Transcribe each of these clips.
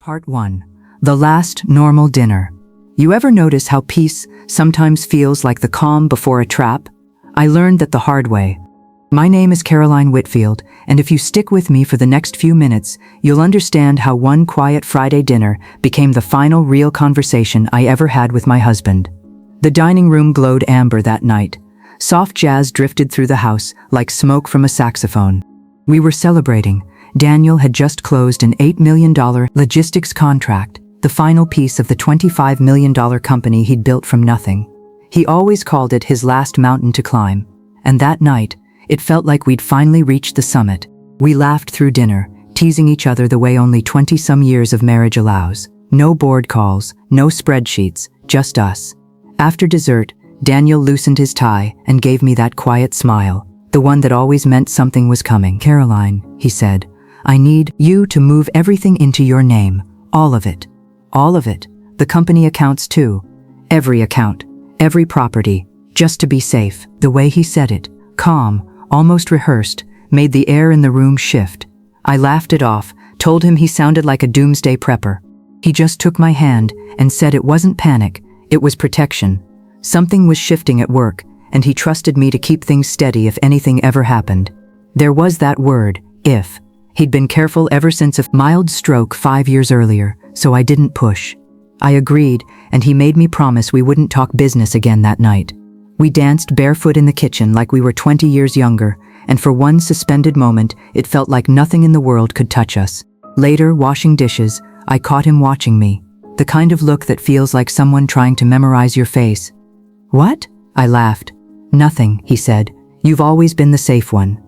Part 1. The Last Normal Dinner. You ever notice how peace sometimes feels like the calm before a trap? I learned that the hard way. My name is Caroline Whitfield, and if you stick with me for the next few minutes, you'll understand how one quiet Friday dinner became the final real conversation I ever had with my husband. The dining room glowed amber that night. Soft jazz drifted through the house like smoke from a saxophone. We were celebrating. Daniel had just closed an $8 million logistics contract, the final piece of the $25 million company he'd built from nothing. He always called it his last mountain to climb, and that night, it felt like we'd finally reached the summit. We laughed through dinner, teasing each other the way only 20-some years of marriage allows. No board calls, no spreadsheets, just us. After dessert, Daniel loosened his tie and gave me that quiet smile, the one that always meant something was coming. "Caroline," he said, "I need you to move everything into your name. All of it. All of it. The company accounts too. Every account. Every property. Just to be safe." The way he said it, calm, almost rehearsed, made the air in the room shift. I laughed it off, told him he sounded like a doomsday prepper. He just took my hand and said it wasn't panic, it was protection. Something was shifting at work, and he trusted me to keep things steady if anything ever happened. There was that word, if. He'd been careful ever since a mild stroke 5 years earlier, so I didn't push. I agreed, and he made me promise we wouldn't talk business again that night. We danced barefoot in the kitchen like we were 20 years younger, and for one suspended moment, it felt like nothing in the world could touch us. Later, washing dishes, I caught him watching me, the kind of look that feels like someone trying to memorize your face. "What?" I laughed. "Nothing," he said. "You've always been the safe one."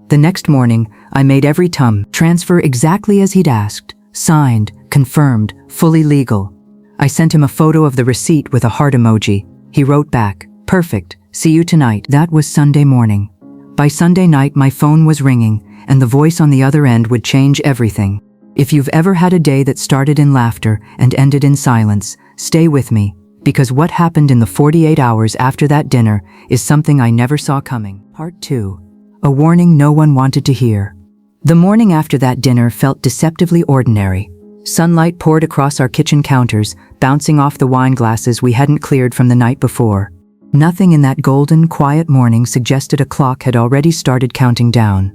The next morning, I made every transfer exactly as he'd asked, signed, confirmed, fully legal. I sent him a photo of the receipt with a heart emoji. He wrote back, "Perfect, see you tonight." That was Sunday morning. By Sunday night, my phone was ringing, and the voice on the other end would change everything. If you've ever had a day that started in laughter and ended in silence, stay with me, because what happened in the 48 hours after that dinner is something I never saw coming. Part 2. A warning no one wanted to hear. The morning after that dinner felt deceptively ordinary. Sunlight poured across our kitchen counters, bouncing off the wine glasses we hadn't cleared from the night before. Nothing in that golden, quiet morning suggested a clock had already started counting down.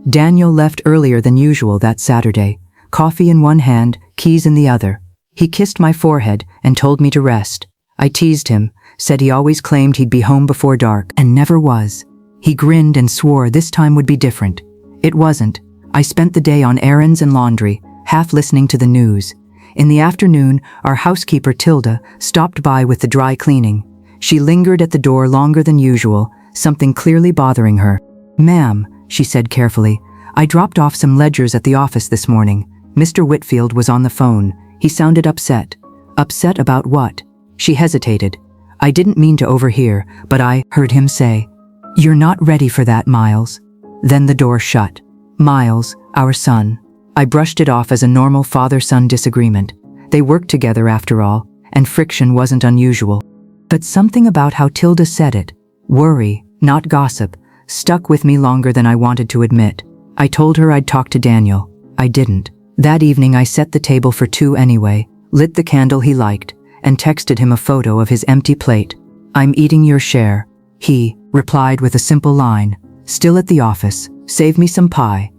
Daniel left earlier than usual that Saturday, coffee in one hand, keys in the other. He kissed my forehead and told me to rest. I teased him, said he always claimed he'd be home before dark, and never was. He grinned and swore this time would be different. It wasn't. I spent the day on errands and laundry, half listening to the news. In the afternoon, our housekeeper Tilda stopped by with the dry cleaning. She lingered at the door longer than usual, something clearly bothering her. "Ma'am," she said carefully, "I dropped off some ledgers at the office this morning. Mr. Whitfield was on the phone. He sounded upset." "Upset about what?" She hesitated. I didn't mean to overhear, but I heard him say, "You're not ready for that, Miles." Then the door shut. Miles, our son. I brushed it off as a normal father-son disagreement. They worked together after all, and friction wasn't unusual. But something about how Tilda said it, worry, not gossip, stuck with me longer than I wanted to admit. I told her I'd talk to Daniel. I didn't. That evening I set the table for two anyway, lit the candle he liked, and texted him a photo of his empty plate. "I'm eating your share." He replied with a simple line, "Still at the office, save me some pie."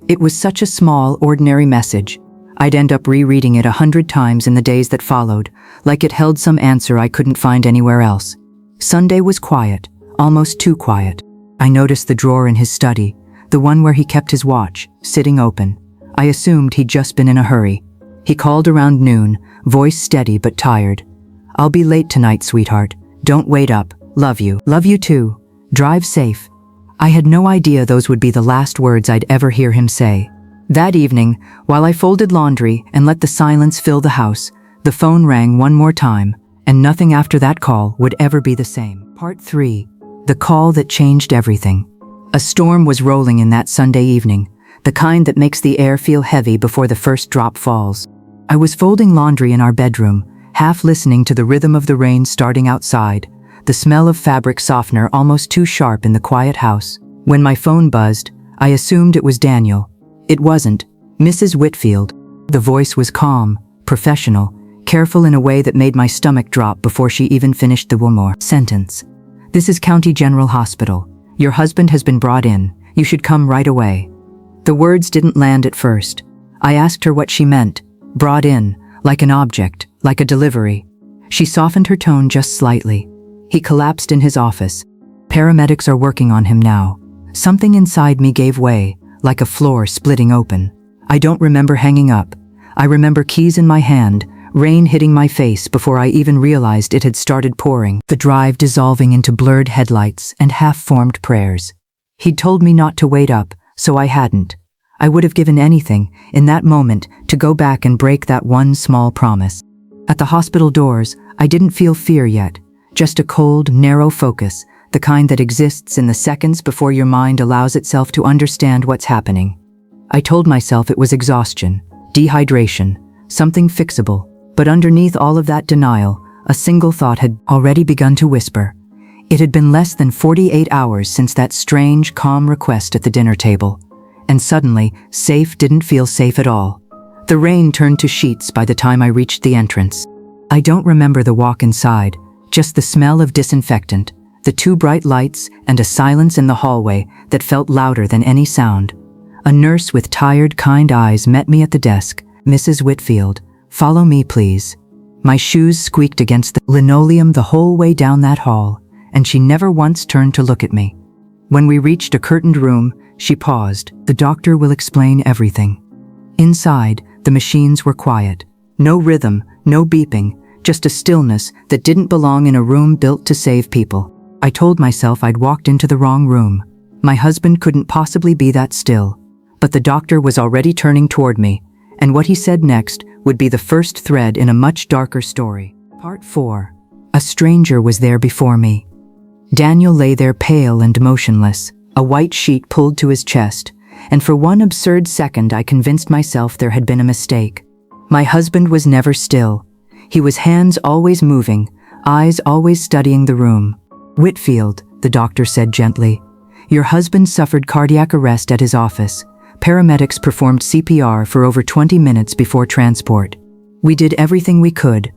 It was such a small, ordinary message. I'd end up rereading it 100 times in the days that followed, like it held some answer I couldn't find anywhere else. Sunday was quiet, almost too quiet. I noticed the drawer in his study, the one where he kept his watch, sitting open. I assumed he'd just been in a hurry. He called around noon, voice steady but tired. "I'll be late tonight, sweetheart. Don't wait up. Love you." "Love you too. Drive safe." I had no idea those would be the last words I'd ever hear him say. That evening, while I folded laundry and let the silence fill the house, the phone rang one more time, and nothing after that call would ever be the same. Part 3. The call that changed everything. A storm was rolling in that Sunday evening, the kind that makes the air feel heavy before the first drop falls. I was folding laundry in our bedroom, half listening to the rhythm of the rain starting outside, the smell of fabric softener almost too sharp in the quiet house. When my phone buzzed, I assumed it was Daniel. It wasn't. Mrs. Whitfield. The voice was calm, professional, careful in a way that made my stomach drop before she even finished the one more sentence. "This is County General Hospital. Your husband has been brought in. You should come right away." The words didn't land at first. I asked her what she meant. Brought in, like an object, like a delivery. She softened her tone just slightly. "He collapsed in his office. Paramedics are working on him now." Something inside me gave way, like a floor splitting open. I don't remember hanging up. I remember keys in my hand, rain hitting my face before I even realized it had started pouring, the drive dissolving into blurred headlights and half-formed prayers. He'd told me not to wait up, so I hadn't. I would have given anything, in that moment, to go back and break that one small promise. At the hospital doors, I didn't feel fear yet, just a cold, narrow focus, the kind that exists in the seconds before your mind allows itself to understand what's happening. I told myself it was exhaustion, dehydration, something fixable, but underneath all of that denial, a single thought had already begun to whisper. It had been less than 48 hours since that strange, calm request at the dinner table. And suddenly, safe didn't feel safe at all. The rain turned to sheets by the time I reached the entrance. I don't remember the walk inside, just the smell of disinfectant, the 2 bright lights, and a silence in the hallway that felt louder than any sound. A nurse with tired, kind eyes met me at the desk. "Mrs. Whitfield, follow me, please." My shoes squeaked against the linoleum the whole way down that hall, and she never once turned to look at me. When we reached a curtained room, she paused. "The doctor will explain everything." Inside, the machines were quiet. No rhythm, no beeping, just a stillness that didn't belong in a room built to save people. I told myself I'd walked into the wrong room. My husband couldn't possibly be that still. But the doctor was already turning toward me, and what he said next would be the first thread in a much darker story. Part 4. A stranger was there before me. Daniel lay there pale and motionless, a white sheet pulled to his chest, and for one absurd second I convinced myself there had been a mistake. My husband was never still. He was hands always moving, eyes always studying the room. "Whitfield," the doctor said gently, "your husband suffered cardiac arrest at his office. Paramedics performed CPR for over 20 minutes before transport. We did everything we could.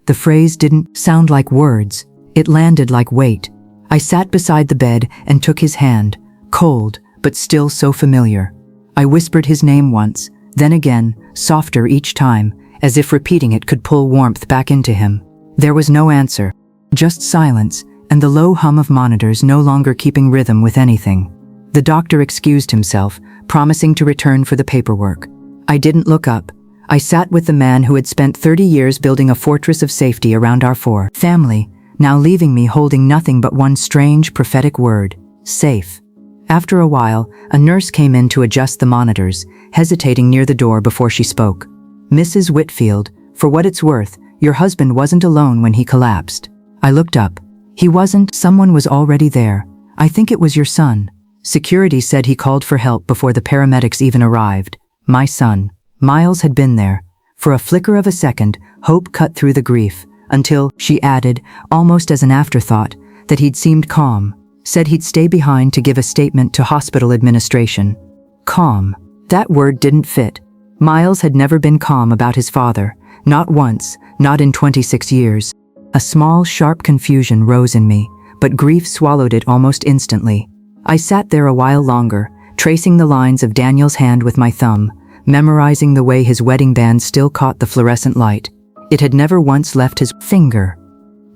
The phrase didn't sound like words. It landed like weight. I sat beside the bed and took his hand, cold, but still so familiar. I whispered his name once, then again, softer each time, as if repeating it could pull warmth back into him. There was no answer, just silence, and the low hum of monitors no longer keeping rhythm with anything. The doctor excused himself, promising to return for the paperwork. I didn't look up. I sat with the man who had spent 30 years building a fortress of safety around our 4 family, now leaving me holding nothing but one strange prophetic word: safe. After a while, a nurse came in to adjust the monitors, hesitating near the door before she spoke. "Mrs. Whitfield, for what it's worth, your husband wasn't alone when he collapsed." I looked up. He wasn't. Someone was already there. "I think it was your son." Security said he called for help before the paramedics even arrived. My son. Miles had been there. For a flicker of a second, hope cut through the grief, until, she added, almost as an afterthought, that he'd seemed calm, said he'd stay behind to give a statement to hospital administration. Calm. That word didn't fit. Miles had never been calm about his father, not once, not in 26 years. A small, sharp confusion rose in me, but grief swallowed it almost instantly. I sat there a while longer, tracing the lines of Daniel's hand with my thumb, memorizing the way his wedding band still caught the fluorescent light. It had never once left his finger.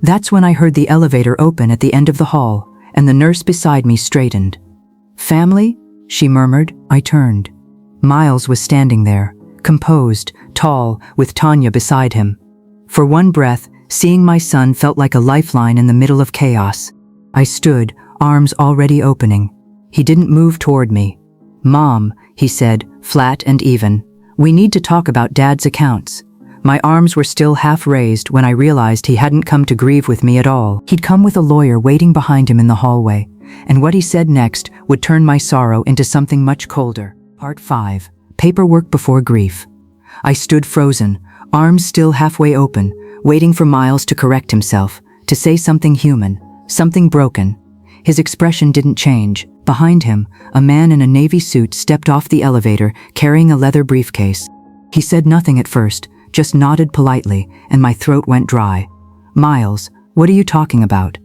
That's when I heard the elevator open at the end of the hall, and the nurse beside me straightened. "Family?" she murmured. I turned. Miles was standing there, composed, tall, with Tanya beside him. For one breath, seeing my son felt like a lifeline in the middle of chaos. I stood, arms already opening. He didn't move toward me. "Mom," he said, flat and even, "we need to talk about Dad's accounts." My arms were still half raised when I realized he hadn't come to grieve with me at all. He'd come with a lawyer waiting behind him in the hallway, and what he said next would turn my sorrow into something much colder. Part 5. Paperwork before grief. I stood frozen, arms still halfway open, waiting for Miles to correct himself, to say something human, something broken. His expression didn't change. Behind him, a man in a navy suit stepped off the elevator, carrying a leather briefcase. He said nothing at first, just nodded politely, and my throat went dry. "Miles, what are you talking about?"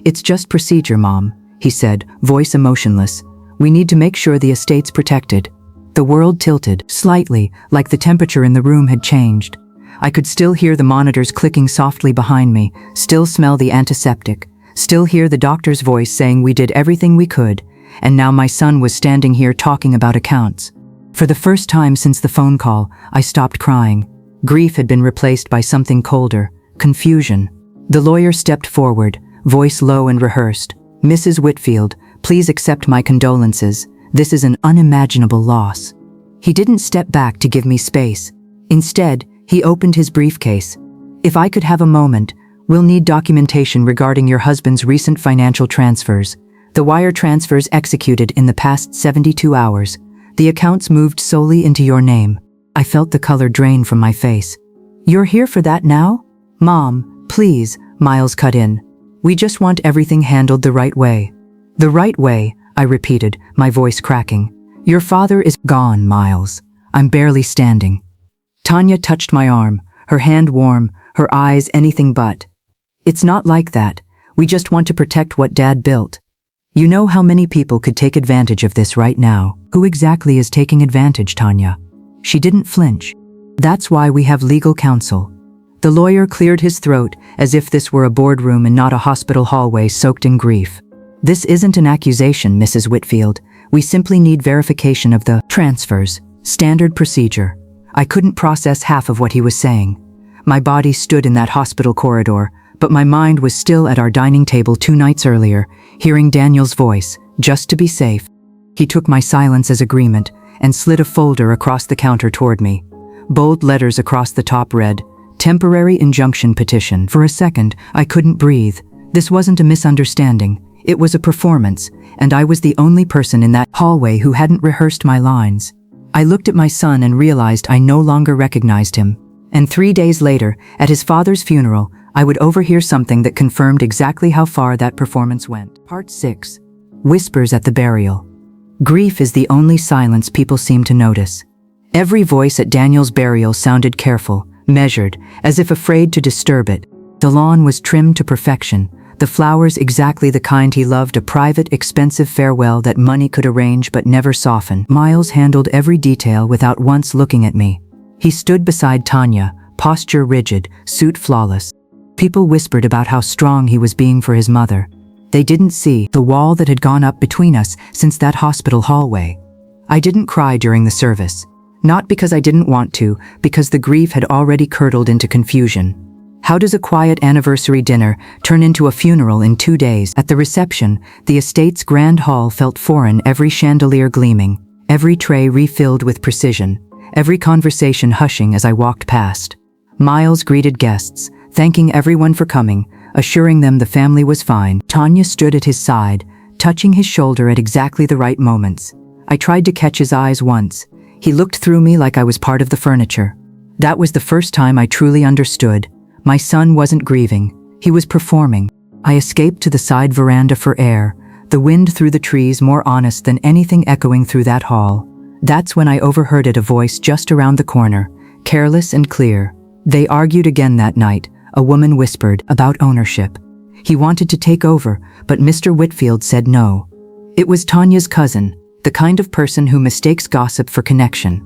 "It's just procedure, Mom," he said, voice emotionless. "We need to make sure the estate's protected." The world tilted, slightly, like the temperature in the room had changed. I could still hear the monitors clicking softly behind me, still smell the antiseptic, still hear the doctor's voice saying we did everything we could, and now my son was standing here talking about accounts. For the first time since the phone call, I stopped crying. Grief had been replaced by something colder, confusion. The lawyer stepped forward, voice low and rehearsed. "Mrs. Whitfield, please accept my condolences. This is an unimaginable loss." He didn't step back to give me space. Instead, he opened his briefcase. "If I could have a moment, we'll need documentation regarding your husband's recent financial transfers. The wire transfers executed in the past 72 hours. The accounts moved solely into your name." I felt the color drain from my face. "You're here for that now?" "Mom, please," Miles cut in. "We just want everything handled the right way." "The right way," I repeated, my voice cracking. "Your father is gone, Miles. I'm barely standing." Tanya touched my arm, her hand warm, her eyes anything but. "It's not like that. We just want to protect what Dad built. You know how many people could take advantage of this right now." "Who exactly is taking advantage, Tanya?" She didn't flinch. "That's why we have legal counsel." The lawyer cleared his throat as if this were a boardroom and not a hospital hallway soaked in grief. "This isn't an accusation, Mrs. Whitfield. We simply need verification of the transfers. Standard procedure." I couldn't process half of what he was saying. My body stood in that hospital corridor, but my mind was still at our dining table 2 nights earlier, hearing Daniel's voice, just to be safe. He took my silence as agreement and slid a folder across the counter toward me. Bold letters across the top read, "Temporary injunction petition." For a second, I couldn't breathe. This wasn't a misunderstanding. It was a performance, and I was the only person in that hallway who hadn't rehearsed my lines. I looked at my son and realized I no longer recognized him. And 3 days later, at his father's funeral, I would overhear something that confirmed exactly how far that performance went. Part 6. Whispers at the burial. Grief is the only silence people seem to notice. Every voice at Daniel's burial sounded careful, measured, as if afraid to disturb it. The lawn was trimmed to perfection, the flowers exactly the kind he loved, a private, expensive farewell that money could arrange but never soften. Miles handled every detail without once looking at me. He stood beside Tanya, posture rigid, suit flawless. People whispered about how strong he was being for his mother. They didn't see the wall that had gone up between us since that hospital hallway. I didn't cry during the service. Not because I didn't want to, because the grief had already curdled into confusion. How does a quiet anniversary dinner turn into a funeral in 2 days? At the reception, the estate's grand hall felt foreign, every chandelier gleaming, every tray refilled with precision, every conversation hushing as I walked past. Miles greeted guests, thanking everyone for coming, assuring them the family was fine. Tanya stood at his side, touching his shoulder at exactly the right moments. I tried to catch his eyes once. He looked through me like I was part of the furniture. That was the first time I truly understood. My son wasn't grieving. He was performing. I escaped to the side veranda for air, the wind through the trees more honest than anything echoing through that hall. That's when I overheard it, a voice just around the corner, careless and clear. They argued again that night. A woman whispered about ownership. He wanted to take over, but Mr. Whitfield said no. It was Tanya's cousin, the kind of person who mistakes gossip for connection.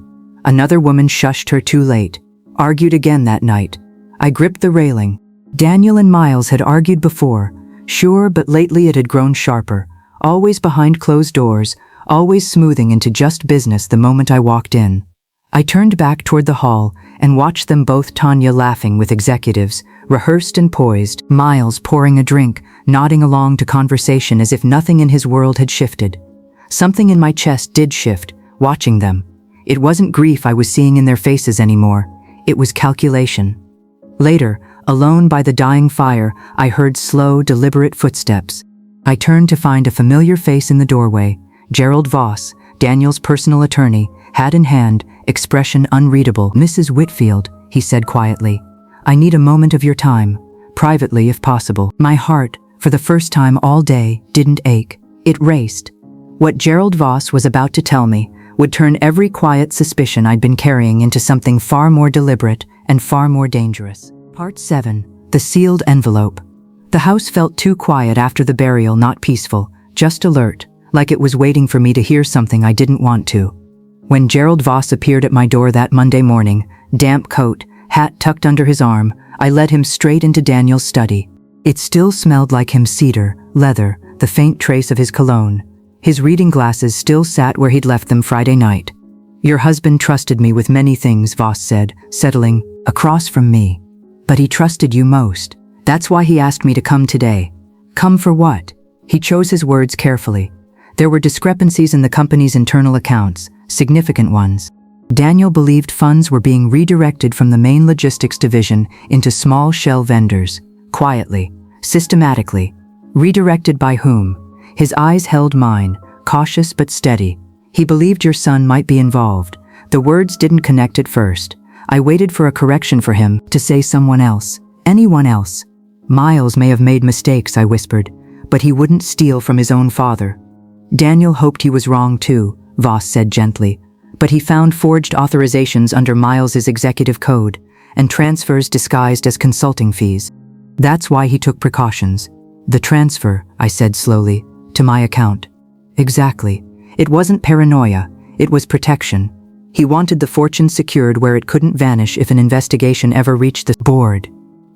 Another woman shushed her too late. Argued again that night. I gripped the railing. Daniel and Miles had argued before, sure, but lately it had grown sharper, always behind closed doors, always smoothing into just business the moment I walked in. I turned back toward the hall and watched them both, Tanya laughing with executives, rehearsed and poised, Miles pouring a drink, nodding along to conversation as if nothing in his world had shifted. Something in my chest did shift, watching them. It wasn't grief I was seeing in their faces anymore. It was calculation. Later, alone by the dying fire, I heard slow, deliberate footsteps. I turned to find a familiar face in the doorway. Gerald Voss, Daniel's personal attorney, hat in hand, expression unreadable. "Mrs. Whitfield," he said quietly, "I need a moment of your time, privately if possible." My heart, for the first time all day, didn't ache. It raced. What Gerald Voss was about to tell me would turn every quiet suspicion I'd been carrying into something far more deliberate and far more dangerous. Part 7. The Sealed Envelope. The house felt too quiet after the burial, not peaceful, just alert, like it was waiting for me to hear something I didn't want to. When Gerald Voss appeared at my door that Monday morning, damp coat, hat tucked under his arm, I led him straight into Daniel's study. It still smelled like him, cedar, leather, the faint trace of his cologne. His reading glasses still sat where he'd left them Friday night. "Your husband trusted me with many things," Voss said, settling across from me. "But he trusted you most. That's why he asked me to come today." "Come for what?" He chose his words carefully. There were discrepancies in the company's internal accounts, significant ones. Daniel believed funds were being redirected from the main logistics division into small shell vendors, quietly, systematically. Redirected by whom? His eyes held mine, cautious but steady. "He believed your son might be involved." The words didn't connect at first. I waited for a correction for him to say someone else, anyone else. "Miles may have made mistakes," I whispered, "but he wouldn't steal from his own father." "Daniel hoped he was wrong too," Voss said gently, "but he found forged authorizations under Miles's executive code and transfers disguised as consulting fees. That's why he took precautions." "The transfer," I said slowly, "to my account." "Exactly. It wasn't paranoia, it was protection. He wanted the fortune secured where it couldn't vanish if an investigation ever reached the board."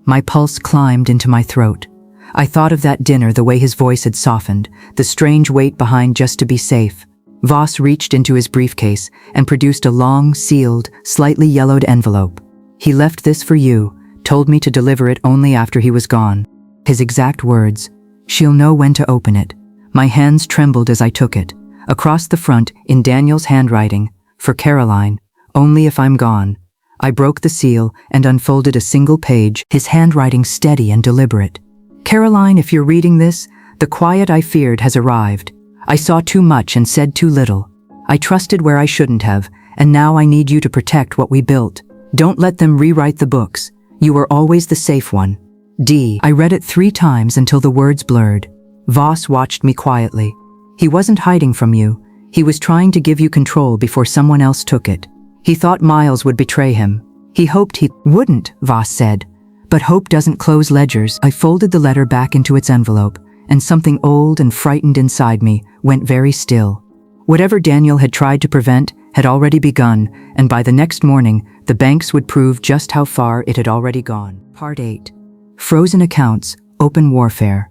My pulse climbed into my throat. I thought of that dinner, the way his voice had softened, the strange weight behind just to be safe. Voss reached into his briefcase and produced a long, sealed, slightly yellowed envelope. "He left this for you, told me to deliver it only after he was gone." His exact words, "She'll know when to open it." My hands trembled as I took it. Across the front, in Daniel's handwriting, "For Caroline, only if I'm gone." I broke the seal and unfolded a single page, his handwriting steady and deliberate. "Caroline, if you're reading this, the quiet I feared has arrived. I saw too much and said too little. I trusted where I shouldn't have, and now I need you to protect what we built. Don't let them rewrite the books. You were always the safe one. D." I read it 3 times until the words blurred. Voss watched me quietly. "He wasn't hiding from you. He was trying to give you control before someone else took it. He thought Miles would betray him. He hoped he wouldn't," Voss said. "But hope doesn't close ledgers." I folded the letter back into its envelope, and something old and frightened inside me went very still. Whatever Daniel had tried to prevent had already begun, and by the next morning, the banks would prove just how far it had already gone. Part 8. Frozen accounts, open warfare.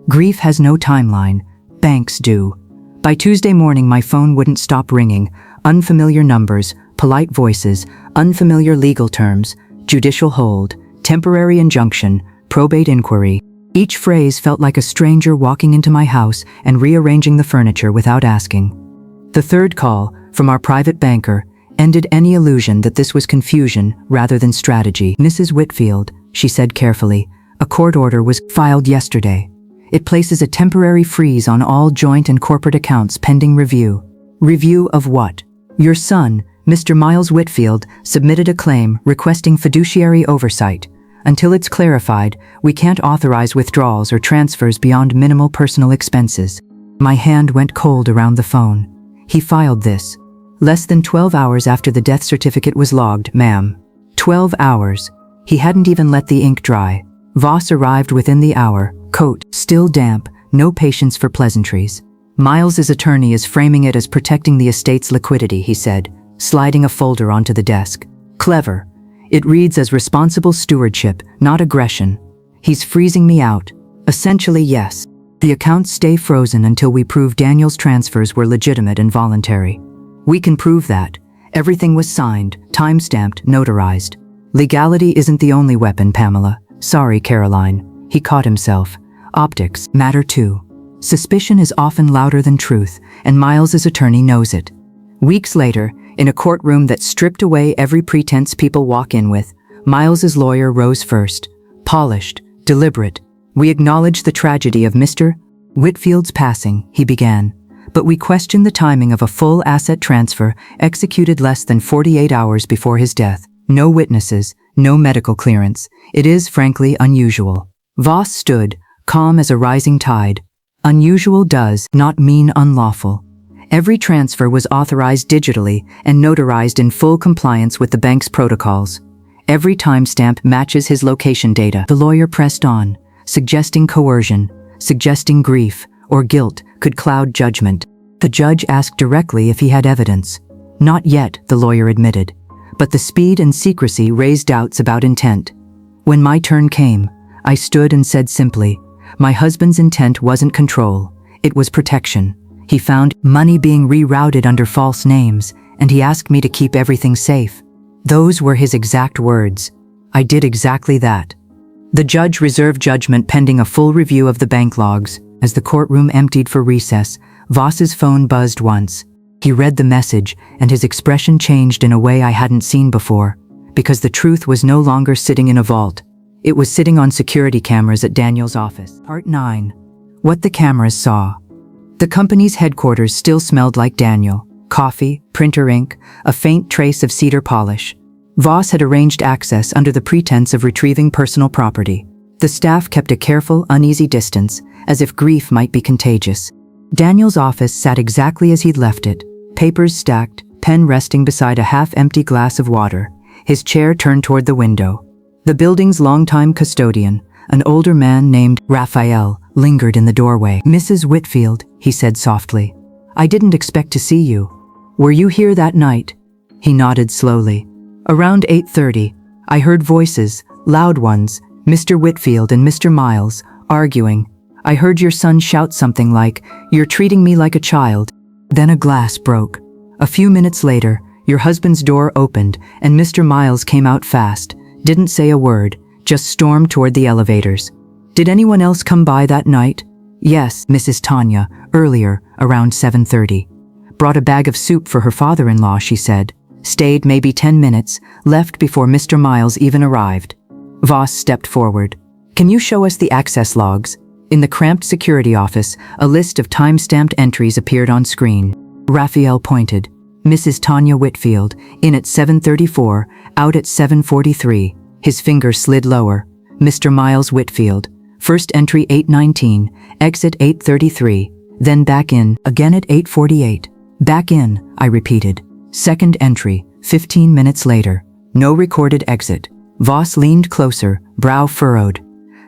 Grief has no timeline. Banks do. By Tuesday morning, my phone wouldn't stop ringing. Unfamiliar numbers, polite voices, unfamiliar legal terms, judicial hold, temporary injunction, probate inquiry. Each phrase felt like a stranger walking into my house and rearranging the furniture without asking. The third call, from our private banker, ended any illusion that this was confusion rather than strategy. "Mrs. Whitfield," she said carefully, "a court order was filed yesterday. It places a temporary freeze on all joint and corporate accounts pending review." "Review of what?" "Your son, Mr. Miles Whitfield, submitted a claim requesting fiduciary oversight. Until it's clarified, we can't authorize withdrawals or transfers beyond minimal personal expenses." My hand went cold around the phone. "He filed this less than 12 hours after the death certificate was logged, ma'am." 12 hours. He hadn't even let the ink dry. Voss arrived within the hour, coat still damp, no patience for pleasantries. "Miles's attorney is framing it as protecting the estate's liquidity," he said, sliding a folder onto the desk. "Clever. It reads as responsible stewardship, not aggression. He's freezing me out." "Essentially, yes. The accounts stay frozen until we prove Daniel's transfers were legitimate and voluntary. We can prove that. Everything was signed, time-stamped, notarized. Legality isn't the only weapon, Pamela. Sorry, Caroline." He caught himself. "Optics matter too. Suspicion is often louder than truth, and Miles's attorney knows it." Weeks later, in a courtroom that stripped away every pretense people walk in with, Miles's lawyer rose first. Polished, deliberate. "We acknowledge the tragedy of Mr. Whitfield's passing," he began, "but we question the timing of a full asset transfer executed less than 48 hours before his death. No witnesses, no medical clearance. It is, frankly, unusual." Voss stood, calm as a rising tide. "Unusual does not mean unlawful. Every transfer was authorized digitally and notarized in full compliance with the bank's protocols. Every timestamp matches his location data. The lawyer pressed on, suggesting coercion, suggesting grief or guilt could cloud judgment. The judge asked directly if he had evidence. Not yet, the lawyer admitted, but the speed and secrecy raised doubts about intent. When my turn came, I stood and said simply, my husband's intent wasn't control, it was protection. He found money being rerouted under false names, and he asked me to keep everything safe. Those were his exact words. I did exactly that. The judge reserved judgment pending a full review of the bank logs. As the courtroom emptied for recess, Voss's phone buzzed once. He read the message, and his expression changed in a way I hadn't seen before, because the truth was no longer sitting in a vault. It was sitting on security cameras at Daniel's office. Part 9. What the cameras saw. The company's headquarters still smelled like Daniel. Coffee, printer ink, a faint trace of cedar polish. Voss had arranged access under the pretense of retrieving personal property. The staff kept a careful, uneasy distance, as if grief might be contagious. Daniel's office sat exactly as he'd left it, papers stacked, pen resting beside a half-empty glass of water, his chair turned toward the window. The building's longtime custodian, an older man named Raphael, lingered in the doorway. Mrs. Whitfield, he said softly, I didn't expect to see you. Were you here that night? He nodded slowly. Around 8:30, I heard voices, loud ones, Mr. Whitfield and Mr. Miles, arguing. I heard your son shout something like, "You're treating me like a child." Then a glass broke. A few minutes later, your husband's door opened and Mr. Miles came out fast, didn't say a word, just stormed toward the elevators. Did anyone else come by that night? Yes, Mrs. Tanya, earlier, around 7:30. Brought a bag of soup for her father-in-law, she said. Stayed maybe 10 minutes, left before Mr. Miles even arrived. Voss stepped forward. Can you show us the access logs? In the cramped security office, a list of time-stamped entries appeared on screen. Raphael pointed. Mrs. Tanya Whitfield, in at 7:34, out at 7:43. His finger slid lower. Mr. Miles Whitfield, first entry 8:19, exit 8:33, then back in, again at 8:48. Back in, I repeated. Second entry, 15 minutes later. No recorded exit. Voss leaned closer, brow furrowed.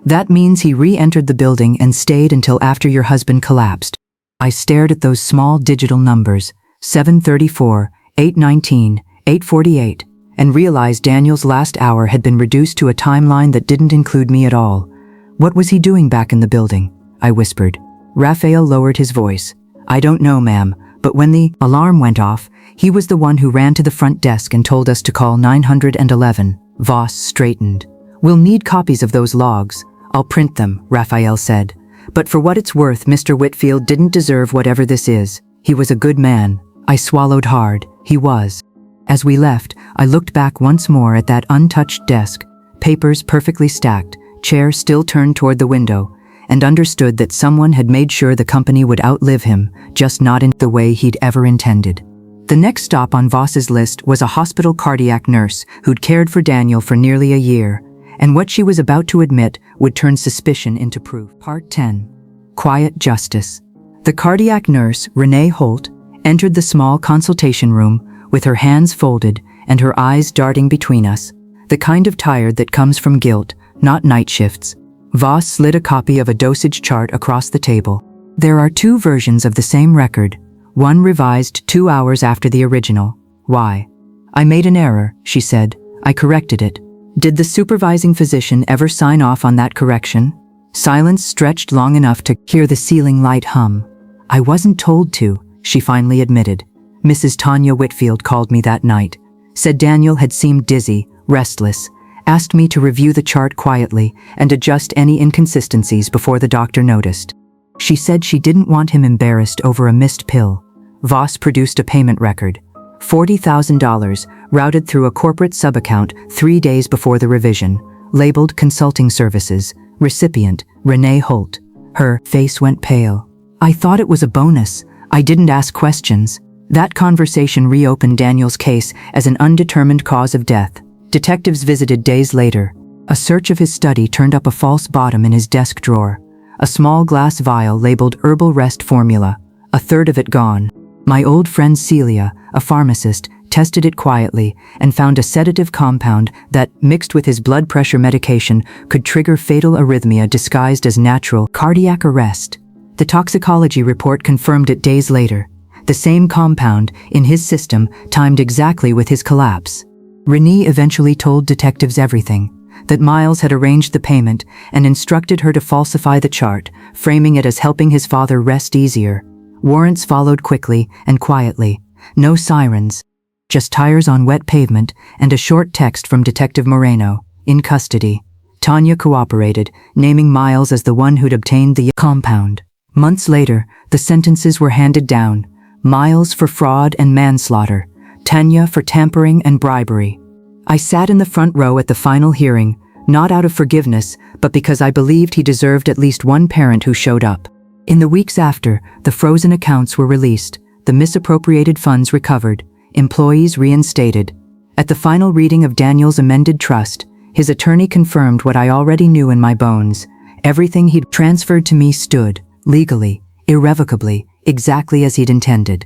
That means he re-entered the building and stayed until after your husband collapsed. I stared at those small digital numbers, 7:34, 8:19, 8:48, and realized Daniel's last hour had been reduced to a timeline that didn't include me at all. What was he doing back in the building? I whispered. Raphael lowered his voice. I don't know, ma'am, but when the alarm went off, he was the one who ran to the front desk and told us to call 911. Voss straightened. We'll need copies of those logs. I'll print them, Raphael said. But for what it's worth, Mr. Whitfield didn't deserve whatever this is. He was a good man. I swallowed hard. He was. As we left, I looked back once more at that untouched desk, papers perfectly stacked, chair still turned toward the window, and understood that someone had made sure the company would outlive him, just not in the way he'd ever intended. The next stop on Voss's list was a hospital cardiac nurse who'd cared for Daniel for nearly a year, and what she was about to admit would turn suspicion into proof. Part 10. Quiet Justice. The cardiac nurse, Renee Holt, entered the small consultation room with her hands folded and her eyes darting between us, the kind of tired that comes from guilt, not night shifts. Voss slid a copy of a dosage chart across the table. There are two versions of the same record, one revised 2 hours after the original. Why? I made an error, she said. I corrected it. Did the supervising physician ever sign off on that correction? Silence stretched long enough to hear the ceiling light hum. I wasn't told to, she finally admitted. Mrs. Tanya Whitfield called me that night. Said Daniel had seemed dizzy, restless. Asked me to review the chart quietly and adjust any inconsistencies before the doctor noticed. She said she didn't want him embarrassed over a missed pill. Voss produced a payment record. $40,000, routed through a corporate sub-account 3 days before the revision, labeled Consulting Services, recipient, Renee Holt. Her face went pale. I thought it was a bonus. I didn't ask questions. That conversation reopened Daniel's case as an undetermined cause of death. Detectives visited days later. A search of his study turned up a false bottom in his desk drawer. A small glass vial labeled Herbal Rest Formula, a third of it gone. My old friend Celia, a pharmacist, tested it quietly and found a sedative compound that, mixed with his blood pressure medication, could trigger fatal arrhythmia disguised as natural cardiac arrest. The toxicology report confirmed it days later. The same compound, in his system, timed exactly with his collapse. Renee eventually told detectives everything, that Miles had arranged the payment and instructed her to falsify the chart, framing it as helping his father rest easier. Warrants followed quickly and quietly. No sirens. Just tires on wet pavement and a short text from Detective Moreno, in custody. Tanya cooperated, naming Miles as the one who'd obtained the compound. Months later, the sentences were handed down. Miles for fraud and manslaughter, Tanya for tampering and bribery. I sat in the front row at the final hearing, not out of forgiveness, but because I believed he deserved at least one parent who showed up. In the weeks after, the frozen accounts were released, the misappropriated funds recovered, employees reinstated. At the final reading of Daniel's amended trust, his attorney confirmed what I already knew in my bones. Everything he'd transferred to me stood, legally, irrevocably, exactly as he'd intended.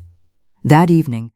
That evening,